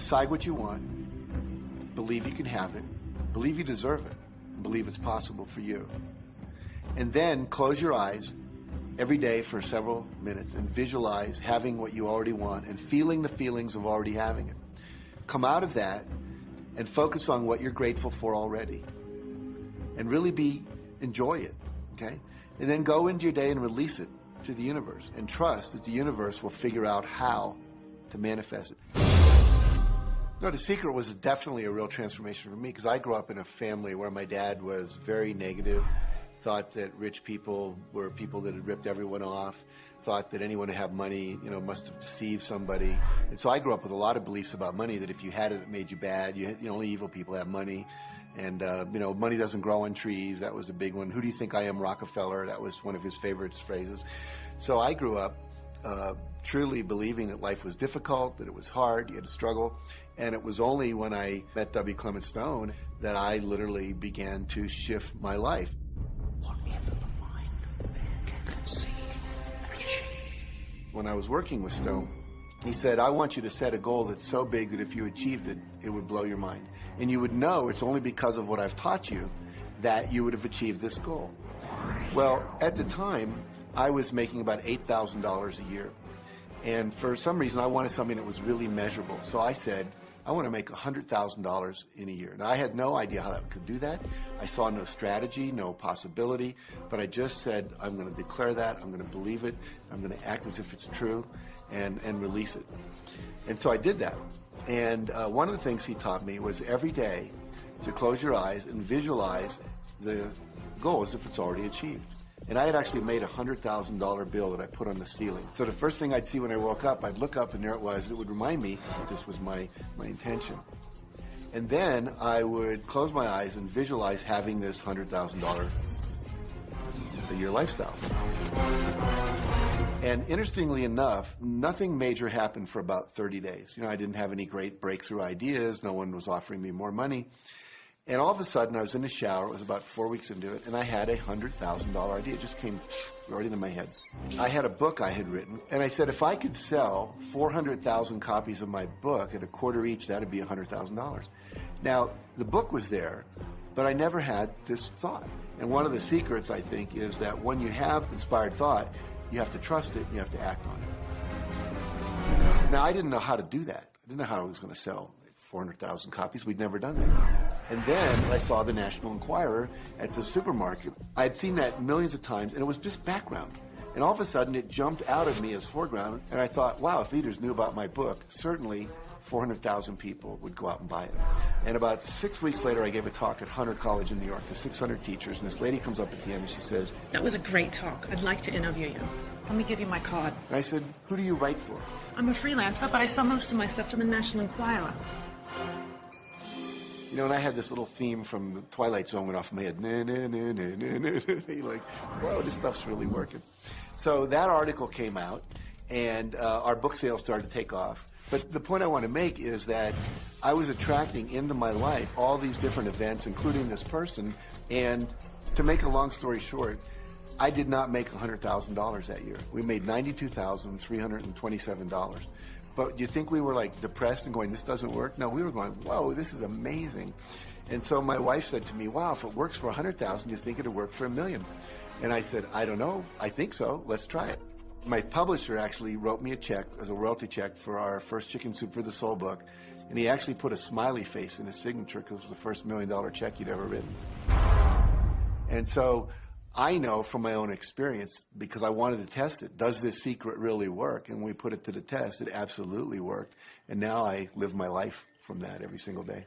decide what you want, believe you can have it, believe you deserve it, believe it's possible for you. And then close your eyes every day for several minutes and visualize having what you already want and feeling the feelings of already having it. Come out of that and focus on what you're grateful for already. And really enjoy it, okay? And then go into your day and release it to the universe and trust that the universe will figure out how to manifest it. No, The Secret was definitely a real transformation for me because I grew up in a family where my dad was very negative, thought that rich people were people that had ripped everyone off, thought that anyone who had money, must have deceived somebody. And so I grew up with a lot of beliefs about money, that if you had it, it made you bad. Only evil people have money. And, money doesn't grow on trees. That was a big one. Who do you think I am, Rockefeller? That was one of his favorite phrases. So I grew up truly believing that life was difficult, that it was hard, you had to struggle. And it was only when I met W. Clement Stone that I literally began to shift my life. Whatever the mind of man can conceive and achieve. When I was working with Stone, he said, I want you to set a goal that's so big that if you achieved it, it would blow your mind. And you would know it's only because of what I've taught you that you would have achieved this goal. Well, at the time, I was making about $8,000 a year. And for some reason, I wanted something that was really measurable. So I said, I want to make $100,000 in a year. Now, I had no idea how I could do that. I saw no strategy, no possibility, but I just said, I'm going to declare that, I'm going to believe it, I'm going to act as if it's true, and release it. And so I did that. And one of the things he taught me was every day to close your eyes and visualize the goal as if it's already achieved. And I had actually made a $100,000 bill that I put on the ceiling. So the first thing I'd see when I woke up, I'd look up and there it was. It would remind me that this was my intention. And then I would close my eyes and visualize having this $100,000 a year lifestyle. And interestingly enough, nothing major happened for about 30 days. I didn't have any great breakthrough ideas. No one was offering me more money. And all of a sudden, I was in the shower. It was about 4 weeks into it, and I had a $100,000 idea. It just came right into my head. I had a book I had written, and I said, if I could sell 400,000 copies of my book at a quarter each, that would be $100,000. Now, the book was there, but I never had this thought. And one of the secrets, I think, is that when you have inspired thought, you have to trust it, and you have to act on it. Now, I didn't know how to do that. I didn't know how I was going to sell 400,000 copies. We'd never done that. And then I saw the National Enquirer at the supermarket. I had seen that millions of times, and it was just background. And all of a sudden, it jumped out of me as foreground, and I thought, wow, if readers knew about my book, certainly 400,000 people would go out and buy it. And about 6 weeks later, I gave a talk at Hunter College in New York to 600 teachers, and this lady comes up at the end and she says, that was a great talk. I'd like to interview you. Let me give you my card. And I said, who do you write for? I'm a freelancer, but I sell most of my stuff to the National Enquirer. And I had this little theme from the Twilight Zone went off in my head. Nah, nah, nah, nah, nah, nah. You're like, whoa, this stuff's really working. So that article came out, and our book sales started to take off. But the point I want to make is that I was attracting into my life all these different events, including this person. And to make a long story short, I did not make $100,000 that year. We made $92,327. But do you think we were like depressed and going, this doesn't work? No, we were going, whoa, this is amazing. And so my wife said to me, wow, if it works for 100,000, you think it'd work for 1 million? And I said, I don't know. I think so. Let's try it. My publisher actually wrote me a check as a royalty check for our first Chicken Soup for the Soul book. And he actually put a smiley face in his signature because it was the first $1 million check he'd ever written. And so I know from my own experience, because I wanted to test it, does this secret really work? And when we put it to the test, it absolutely worked. And now I live my life from that every single day.